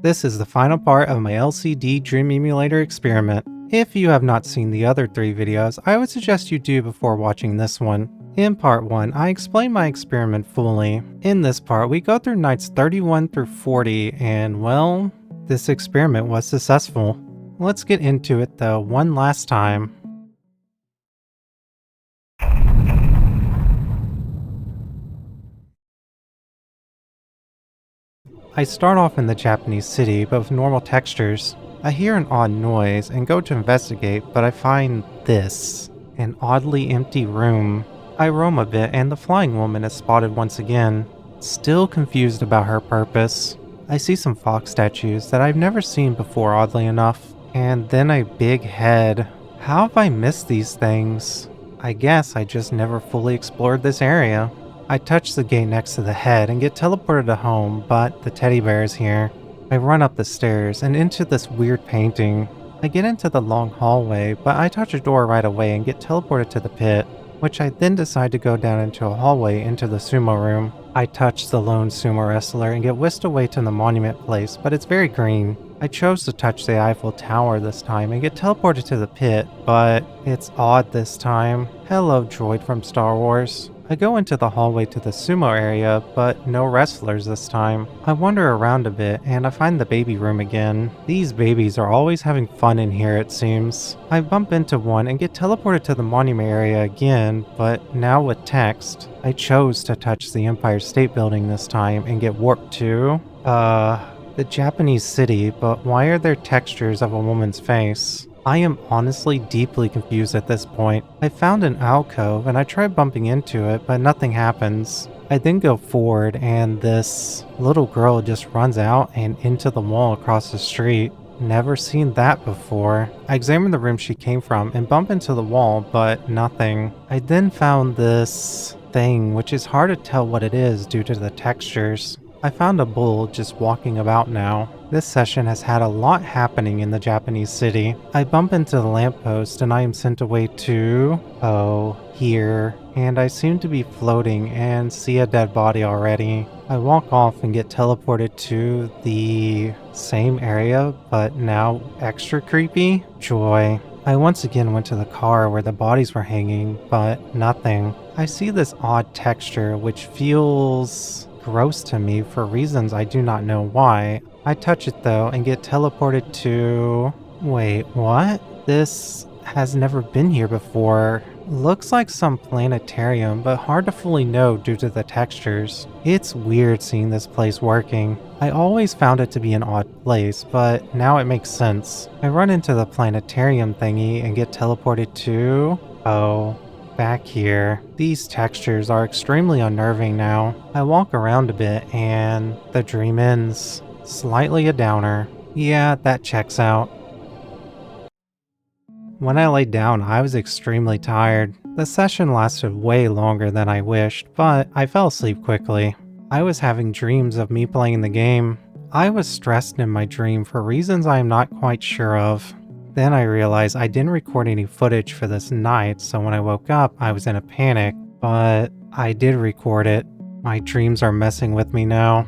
This is the final part of my LCD Dream Emulator experiment. If you have not seen the other 3 videos, I would suggest you do before watching this one. In part 1, I explain my experiment fully. In this part, we go through nights 31 through 40, and well, this experiment was successful. Let's get into it though one last time. I start off in the Japanese city, but with normal textures. I hear an odd noise and go to investigate, but I find this. An oddly empty room. I roam a bit and the flying woman is spotted once again. Still confused about her purpose. I see some fox statues that I've never seen before, oddly enough. And then a big head. How have I missed these things? I guess I just never fully explored this area. I touch the gate next to the head and get teleported to home, but the teddy bear is here. I run up the stairs and into this weird painting. I get into the long hallway, but I touch a door right away and get teleported to the pit, which I then decide to go down into a hallway into the sumo room. I touch the lone sumo wrestler and get whisked away to the monument place, but it's very green. I chose to touch the Eiffel Tower this time and get teleported to the pit, but it's odd this time. Hello, droid from Star Wars. I go into the hallway to the sumo area, but no wrestlers this time. I wander around a bit and I find the baby room again. These babies are always having fun in here, it seems. I bump into one and get teleported to the monument area again, but now with text. I chose to touch the Empire State Building this time and get warped to, the Japanese city, but why are there textures of a woman's face? I am honestly deeply confused at this point. I found an alcove and I try bumping into it, but nothing happens. I then go forward and this little girl just runs out and into the wall across the street. Never seen that before. I examine the room she came from and bump into the wall, but nothing. I then found this thing, which is hard to tell what it is due to the textures. I found a bull just walking about now. This session has had a lot happening in the Japanese city. I bump into the lamppost and I am sent away to, here. And I seem to be floating and see a dead body already. I walk off and get teleported to the same area, but now extra creepy. Joy. I once again went to the car where the bodies were hanging, but nothing. I see this odd texture which feels gross to me for reasons I do not know why. I touch it though and get teleported to... Wait, what? This has never been here before. Looks like some planetarium, but hard to fully know due to the textures. It's weird seeing this place working. I always found it to be an odd place, but now it makes sense. I run into the planetarium thingy and get teleported to... back here. These textures are extremely unnerving now. I walk around a bit and the dream ends. Slightly a downer. Yeah, that checks out. When I laid down, I was extremely tired. The session lasted way longer than I wished, but I fell asleep quickly. I was having dreams of me playing the game. I was stressed in my dream for reasons I am not quite sure of. Then I realized I didn't record any footage for this night, so when I woke up, I was in a panic, but I did record it. My dreams are messing with me now.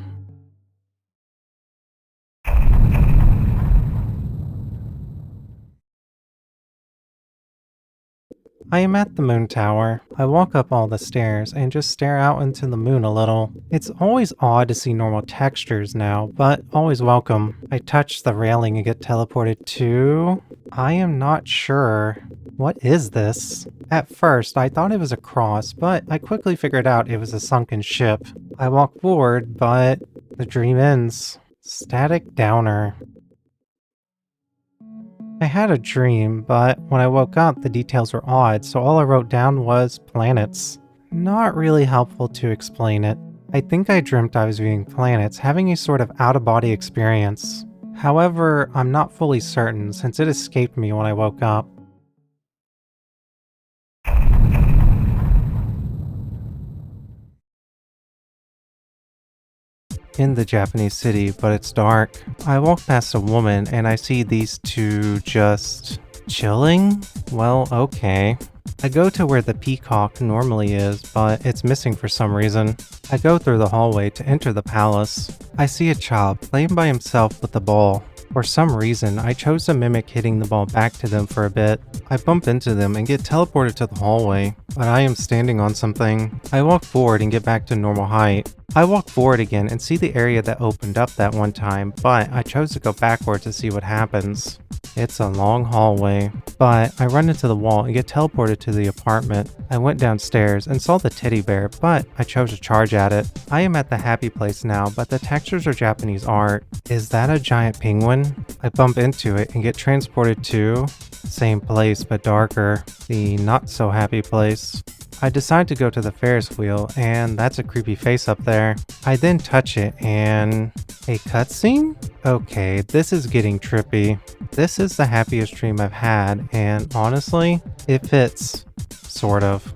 I am at the moon tower. I walk up all the stairs and just stare out into the moon a little. It's always odd to see normal textures now, but always welcome. I touch the railing and get teleported to... I am not sure. What is this? At first, I thought it was a cross, but I quickly figured out it was a sunken ship. I walk forward, but the dream ends. Static downer. I had a dream, but when I woke up, the details were odd, so all I wrote down was planets. Not really helpful to explain it. I think I dreamt I was viewing planets, having a sort of out-of-body experience. However, I'm not fully certain since it escaped me when I woke up. In the Japanese city, but it's dark. I walk past a woman and I see these two just Chilling? Well, okay. I go to where the peacock normally is, but it's missing for some reason. I go through the hallway to enter the palace. I see a child playing by himself with the ball. For some reason, I chose to mimic hitting the ball back to them for a bit. I bump into them and get teleported to the hallway, but I am standing on something. I walk forward and get back to normal height. I walk forward again and see the area that opened up that one time, but I chose to go backward to see what happens. It's a long hallway, but I run into the wall and get teleported to the apartment. I went downstairs and saw the teddy bear, but I chose to charge at it. I am at the happy place now, but the textures are Japanese art. Is that a giant penguin? I bump into it and get transported to same place but darker, the not so happy place. I decide to go to the Ferris wheel, and that's a creepy face up there. I then touch it and a cutscene? Okay, this is getting trippy. This is the happiest dream I've had, and honestly, it fits. Sort of.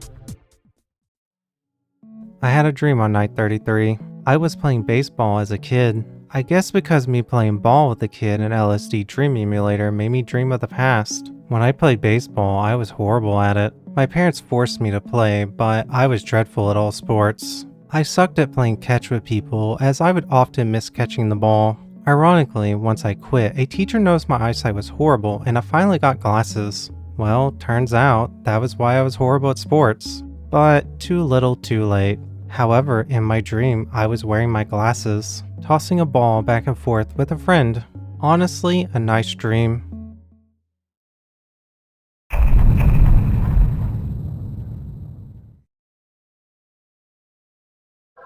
I had a dream on night 33. I was playing baseball as a kid. I guess because me playing ball with a kid in LSD Dream Emulator made me dream of the past. When I played baseball, I was horrible at it. My parents forced me to play, but I was dreadful at all sports. I sucked at playing catch with people, as I would often miss catching the ball. Ironically, once I quit, a teacher noticed my eyesight was horrible and I finally got glasses. Well, turns out that was why I was horrible at sports. But too little too late. However, in my dream, I was wearing my glasses, tossing a ball back and forth with a friend. Honestly, a nice dream.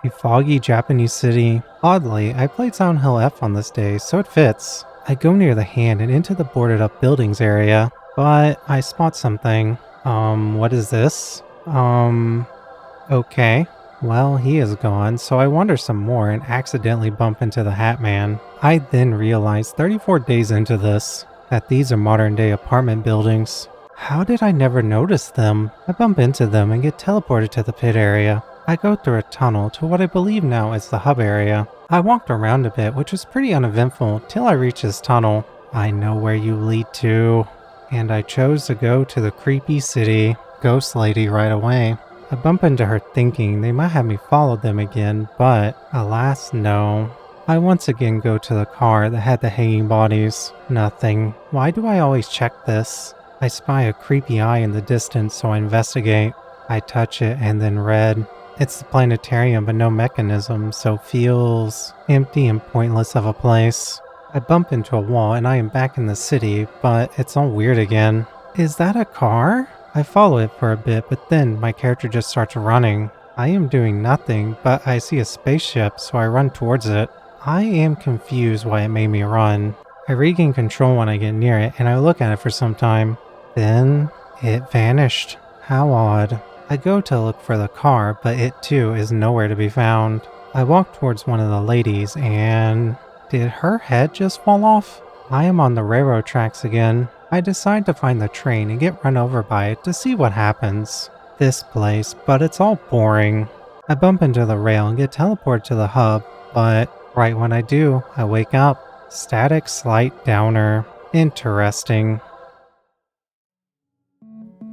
A foggy Japanese city. Oddly, I played Silent Hill F on this day, so it fits. I go near the hand and into the boarded up buildings area, but I spot something. What is this? Okay. Well, he is gone, so I wander some more and accidentally bump into the Hat Man. I then realize 34 days into this, that these are modern day apartment buildings. How did I never notice them? I bump into them and get teleported to the pit area. I go through a tunnel to what I believe now is the hub area. I walked around a bit, which was pretty uneventful, till I reached this tunnel. I know where you lead to. And I chose to go to the creepy city ghost lady right away. I bump into her thinking they might have me follow them again, but alas, no. I once again go to the car that had the hanging bodies. Nothing. Why do I always check this? I spy a creepy eye in the distance, so I investigate. I touch it and then read. It's the planetarium, but no mechanism, so feels empty and pointless of a place. I bump into a wall and I am back in the city, but it's all weird again. Is that a car? I follow it for a bit, but then my character just starts running. I am doing nothing, but I see a spaceship, so I run towards it. I am confused why it made me run. I regain control when I get near it, and I look at it for some time. Then, it vanished. How odd. I go to look for the car, but it too is nowhere to be found. I walk towards one of the ladies, and did her head just fall off? I am on the railroad tracks again. I decide to find the train and get run over by it to see what happens. This place, but it's all boring. I bump into the rail and get teleported to the hub, but right when I do, I wake up. Static slight downer. Interesting.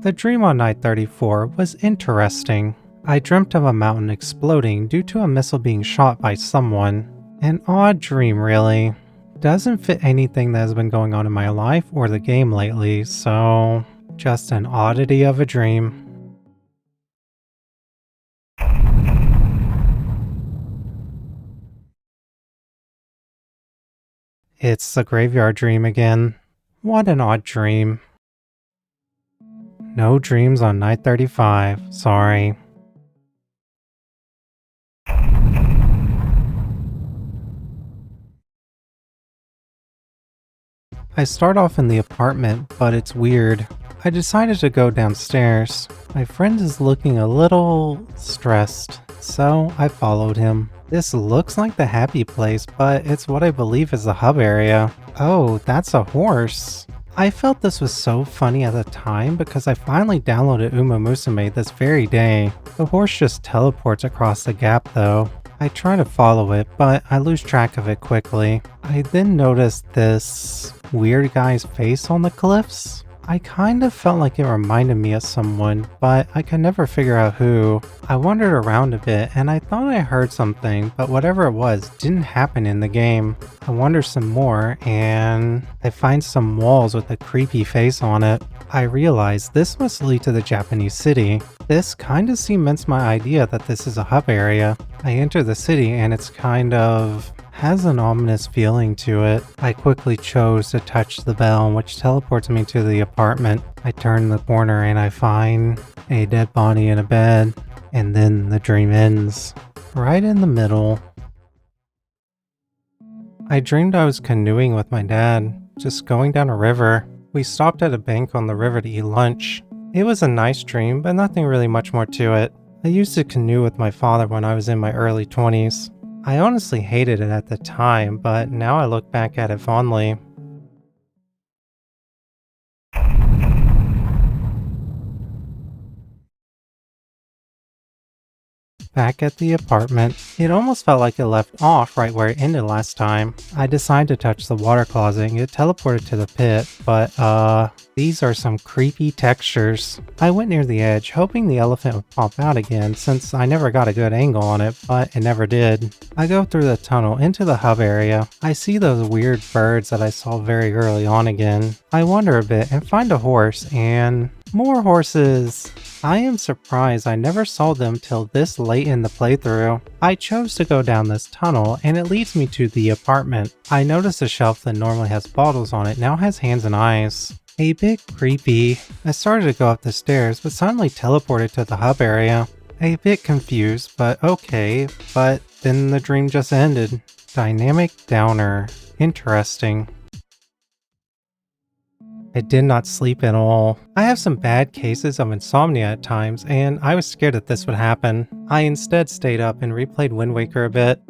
The dream on night 34 was interesting. I dreamt of a mountain exploding due to a missile being shot by someone. An odd dream, really. Doesn't fit anything that has been going on in my life or the game lately, so just an oddity of a dream. It's the graveyard dream again. What an odd dream. No dreams on night 35, sorry. I start off in the apartment, but it's weird. I decided to go downstairs. My friend is looking a little stressed, so I followed him. This looks like the happy place, but it's what I believe is the hub area. Oh, that's a horse. I felt this was so funny at the time because I finally downloaded Uma Musume this very day. The horse just teleports across the gap though. I try to follow it, but I lose track of it quickly. I then noticed this weird guy's face on the cliffs. I kind of felt like it reminded me of someone, but I could never figure out who. I wandered around a bit and I thought I heard something, but whatever it was didn't happen in the game. I wander some more and I find some walls with a creepy face on it. I realize this must lead to the Japanese city. This kind of cements my idea that this is a hub area. I enter the city and it's kind of has an ominous feeling to it. I quickly chose to touch the bell, which teleports me to the apartment. I turn the corner and I find a dead body in a bed, and then the dream ends. Right in the middle. I dreamed I was canoeing with my dad, just going down a river. We stopped at a bank on the river to eat lunch. It was a nice dream, but nothing really much more to it. I used to canoe with my father when I was in my early 20s. I honestly hated it at the time, but now I look back at it fondly. Back at the apartment, it almost felt like it left off right where it ended last time. I decided to touch the water closet and get teleported to the pit, but these are some creepy textures. I went near the edge, hoping the elephant would pop out again since I never got a good angle on it, but it never did. I go through the tunnel into the hub area. I see those weird birds that I saw very early on again. I wander a bit and find a horse and more horses. I am surprised I never saw them till this late in the playthrough. I chose to go down this tunnel and it leads me to the apartment. I notice a shelf that normally has bottles on it now has hands and eyes. A bit creepy. I started to go up the stairs but suddenly teleported to the hub area. A bit confused, but okay, but then the dream just ended. Dynamic downer. Interesting. I did not sleep at all. I have some bad cases of insomnia at times, and I was scared that this would happen. I instead stayed up and replayed Wind Waker a bit.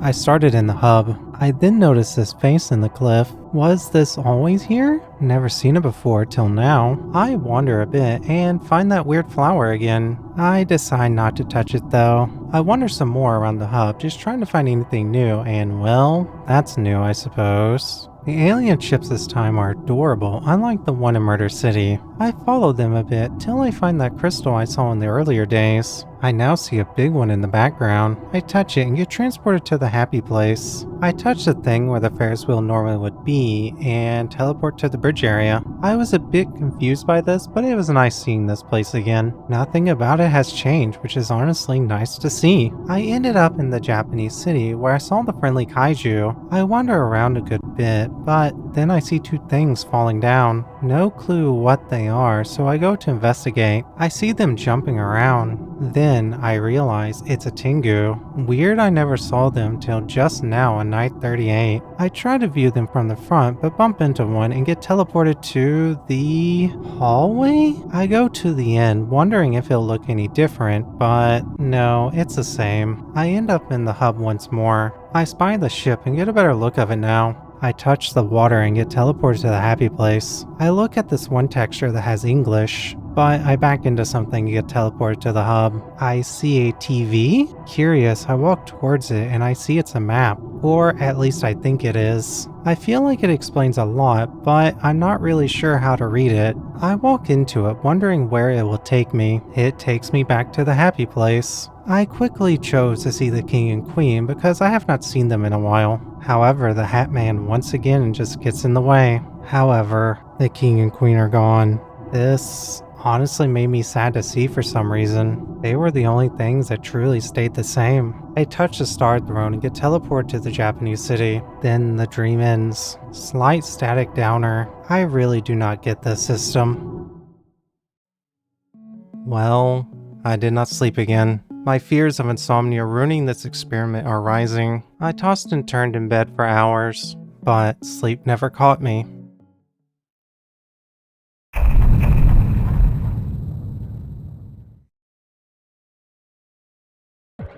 I started in the hub. I then noticed this face in the cliff. Was this always here? Never seen it before till now. I wander a bit and find that weird flower again. I decide not to touch it though. I wander some more around the hub, just trying to find anything new, and well, that's new I suppose. The alien ships this time are adorable, unlike the one in Murder City. I follow them a bit till I find that crystal I saw in the earlier days. I now see a big one in the background. I touch it and get transported to the happy place. I touch the thing where the Ferris wheel normally would be and teleport to the bridge area. I was a bit confused by this, but it was nice seeing this place again. Nothing about it has changed, which is honestly nice to see. I ended up in the Japanese city where I saw the friendly kaiju. I wander around a good bit, but then I see two things falling down. No clue what they are, so I go to investigate. I see them jumping around. Then I realize it's a Tengu. Weird I never saw them till just now on night 38. I try to view them from the front, but bump into one and get teleported to the hallway? I go to the end, wondering if it'll look any different, but no, it's the same. I end up in the hub once more. I spy the ship and get a better look of it now. I touch the water and get teleported to the happy place. I look at this one texture that has English, but I back into something and get teleported to the hub. I see a TV? Curious, I walk towards it and I see it's a map, or at least I think it is. I feel like it explains a lot, but I'm not really sure how to read it. I walk into it wondering where it will take me. It takes me back to the happy place. I quickly chose to see the king and queen because I have not seen them in a while. However, the Hat Man once again just gets in the way. However, the king and queen are gone. This honestly made me sad to see for some reason. They were the only things that truly stayed the same. I touch the star throne and get teleported to the Japanese city. Then the dream ends. Slight static downer. I really do not get this system. Well, I did not sleep again. My fears of insomnia ruining this experiment are rising. I tossed and turned in bed for hours, but sleep never caught me.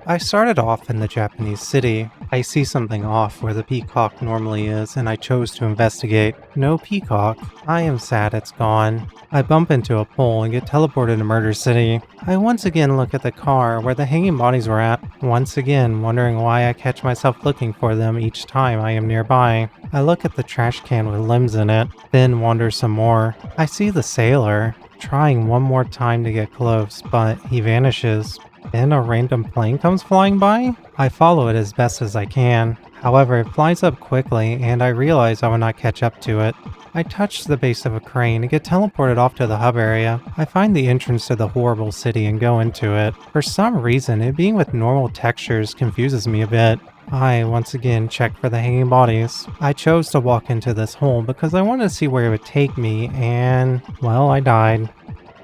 I started off in the Japanese city. I see something off where the peacock normally is, and I chose to investigate. No peacock. I am sad it's gone. I bump into a pole and get teleported to Murder City. I once again look at the car where the hanging bodies were at, once again wondering why I catch myself looking for them each time I am nearby. I look at the trash can with limbs in it, then wander some more. I see the sailor, trying one more time to get close, but he vanishes. Then a random plane comes flying by. I follow it as best as I can. However, it flies up quickly and I realize I will not catch up to it. I touch the base of a crane and get teleported off to the hub area. I find the entrance to the horrible city and go into it. For some reason, it being with normal textures confuses me a bit. I once again check for the hanging bodies. I chose to walk into this hole because I wanted to see where it would take me and, well, I died.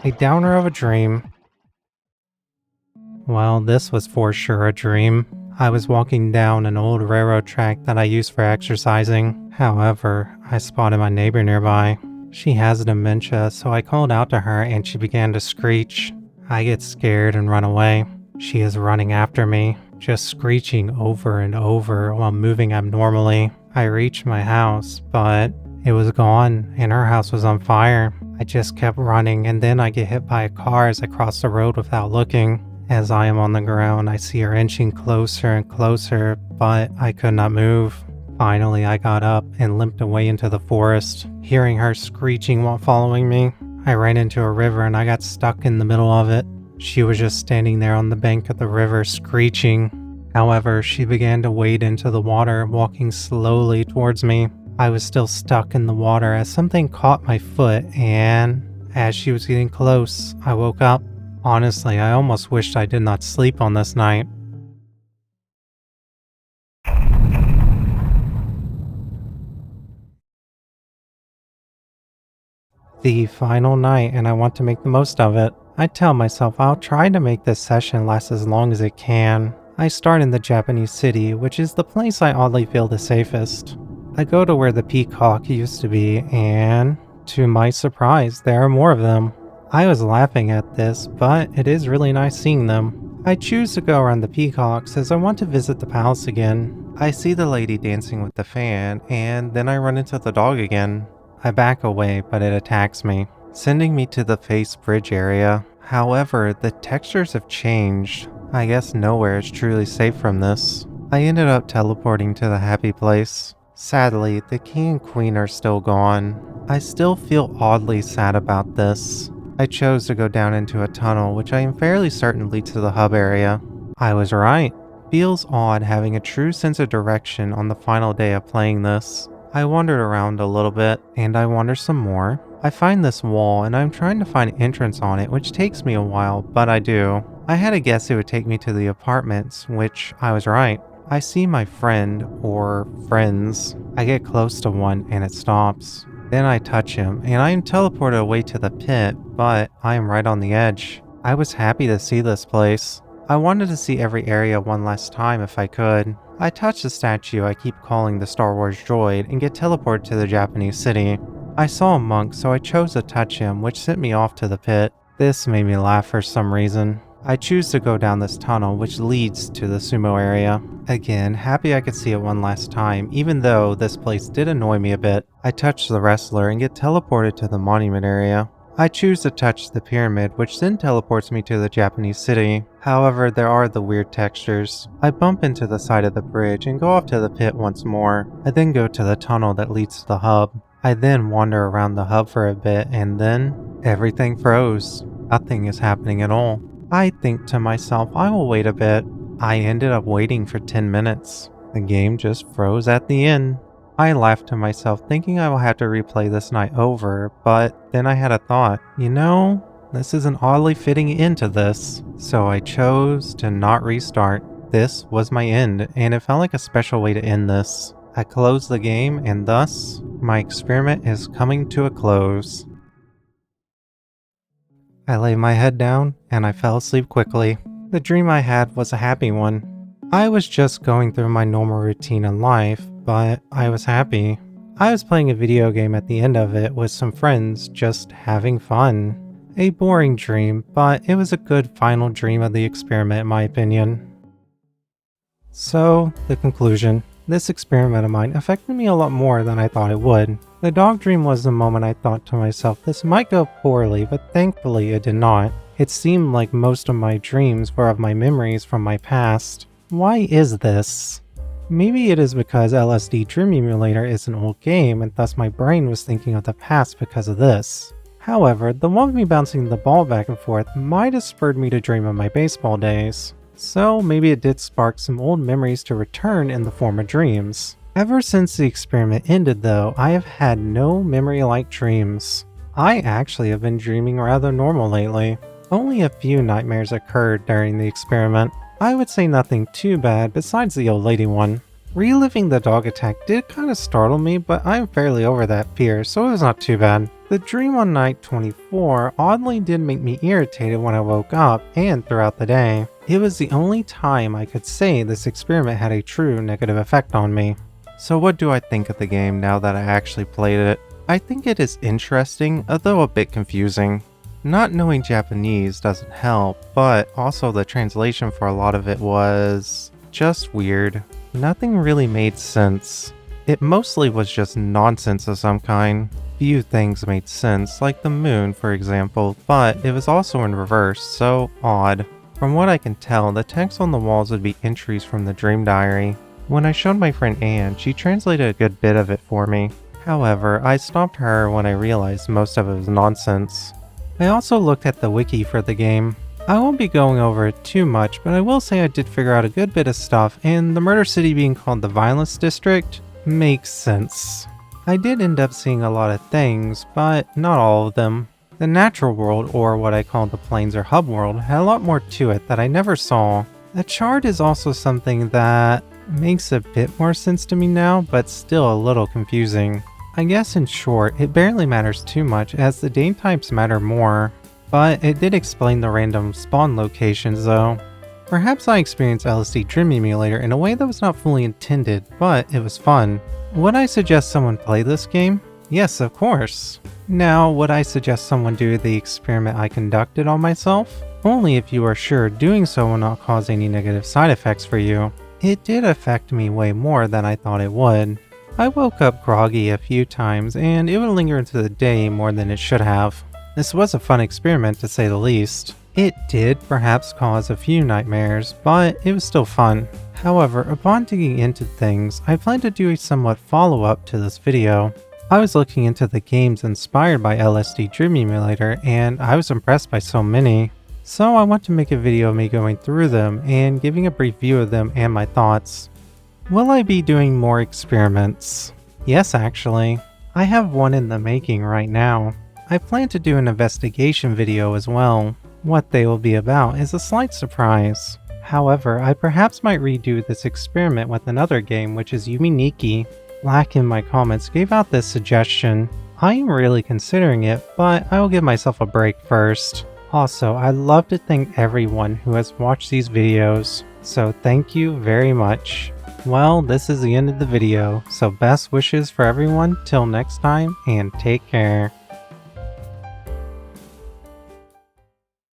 A downer of a dream. Well, this was for sure a dream. I was walking down an old railroad track that I use for exercising. However, I spotted my neighbor nearby. She has dementia, so I called out to her and she began to screech. I get scared and run away. She is running after me, just screeching over and over while moving abnormally. I reached my house, but it was gone and her house was on fire. I just kept running and then I get hit by a car as I cross the road without looking. As I am on the ground, I see her inching closer and closer, but I could not move. Finally, I got up and limped away into the forest, hearing her screeching while following me. I ran into a river and I got stuck in the middle of it. She was just standing there on the bank of the river screeching. However, she began to wade into the water, walking slowly towards me. I was still stuck in the water as something caught my foot, and as she was getting close, I woke up. Honestly, I almost wished I did not sleep on this night. The final night, and I want to make the most of it. I tell myself I'll try to make this session last as long as it can. I start in the Japanese city, which is the place I oddly feel the safest. I go to where the peacock used to be, and to my surprise, there are more of them. I was laughing at this, but it is really nice seeing them. I choose to go around the peacocks as I want to visit the palace again. I see the lady dancing with the fan, and then I run into the dog again. I back away, but it attacks me, sending me to the face bridge area. However, the textures have changed. I guess nowhere is truly safe from this. I ended up teleporting to the happy place. Sadly, the king and queen are still gone. I still feel oddly sad about this. I chose to go down into a tunnel, which I am fairly certain leads to the hub area. I was right. Feels odd having a true sense of direction on the final day of playing this. I wandered around a little bit, and I wander some more. I find this wall, and I'm trying to find entrance on it, which takes me a while, but I do. I had a guess it would take me to the apartments, which I was right. I see my friend, or friends. I get close to one, and it stops. Then I touch him, and I am teleported away to the pit, but I am right on the edge. I was happy to see this place. I wanted to see every area one last time if I could. I touch the statue I keep calling the Star Wars droid and get teleported to the Japanese city. I saw a monk, so I chose to touch him, which sent me off to the pit. This made me laugh for some reason. I choose to go down this tunnel, which leads to the sumo area. Again, happy I could see it one last time, even though this place did annoy me a bit. I touch the wrestler and get teleported to the monument area. I choose to touch the pyramid, which then teleports me to the Japanese city. However, there are the weird textures. I bump into the side of the bridge and go off to the pit once more. I then go to the tunnel that leads to the hub. I then wander around the hub for a bit, and then everything froze. Nothing is happening at all. I think to myself, I will wait a bit. I ended up waiting for 10 minutes. The game just froze at the end. I laughed to myself, thinking I will have to replay this night over, but then I had a thought. This isn't oddly fitting into this. So I chose to not restart. This was my end, and it felt like a special way to end this. I closed the game, and thus, my experiment is coming to a close. I laid my head down, and I fell asleep quickly. The dream I had was a happy one. I was just going through my normal routine in life, but I was happy. I was playing a video game at the end of it with some friends, just having fun. A boring dream, but it was a good final dream of the experiment in my opinion. So, the conclusion. This experiment of mine affected me a lot more than I thought it would. The dog dream was the moment I thought to myself this might go poorly, but thankfully it did not. It seemed like most of my dreams were of my memories from my past. Why is this? Maybe it is because LSD Dream Emulator is an old game and thus my brain was thinking of the past because of this. However, the one of me bouncing the ball back and forth might have spurred me to dream of my baseball days. So maybe it did spark some old memories to return in the form of dreams. Ever since the experiment ended though, I have had no memory-like dreams. I actually have been dreaming rather normal lately. Only a few nightmares occurred during the experiment. I would say nothing too bad besides the old lady one. Reliving the dog attack did kind of startle me, but I'm fairly over that fear, so it was not too bad. The dream on night 24 oddly did make me irritated when I woke up and throughout the day. It was the only time I could say this experiment had a true negative effect on me. So what do I think of the game now that I actually played it? I think it is interesting, although a bit confusing. Not knowing Japanese doesn't help, but also the translation for a lot of it was just weird. Nothing really made sense. It mostly was just nonsense of some kind. Few things made sense, like the moon for example, but it was also in reverse, so odd. From what I can tell, the text on the walls would be entries from the dream diary. When I showed my friend Anne, she translated a good bit of it for me. However, I stopped her when I realized most of it was nonsense. I also looked at the wiki for the game. I won't be going over it too much, but I will say I did figure out a good bit of stuff, and the murder city being called the Violence District makes sense. I did end up seeing a lot of things, but not all of them. The natural world, or what I call the plains or hub world, had a lot more to it that I never saw. The chart is also something that makes a bit more sense to me now, but still a little confusing. I guess in short, it barely matters too much as the game types matter more. But it did explain the random spawn locations though. Perhaps I experienced LSD Dream Emulator in a way that was not fully intended, but it was fun. Would I suggest someone play this game? Yes, of course. Now, would I suggest someone do the experiment I conducted on myself? Only if you are sure doing so will not cause any negative side effects for you. It did affect me way more than I thought it would. I woke up groggy a few times and it would linger into the day more than it should have. This was a fun experiment to say the least. It did perhaps cause a few nightmares, but it was still fun. However, upon digging into things, I plan to do a somewhat follow-up to this video. I was looking into the games inspired by LSD Dream Emulator and I was impressed by so many. So I want to make a video of me going through them and giving a brief view of them and my thoughts. Will I be doing more experiments? Yes, actually. I have one in the making right now. I plan to do an investigation video as well. What they will be about is a slight surprise. However, I perhaps might redo this experiment with another game, which is Yuminiki. Lack in my comments gave out this suggestion. I am really considering it, but I will give myself a break first. Also, I'd love to thank everyone who has watched these videos, so thank you very much. Well, this is the end of the video, so best wishes for everyone till next time, and take care.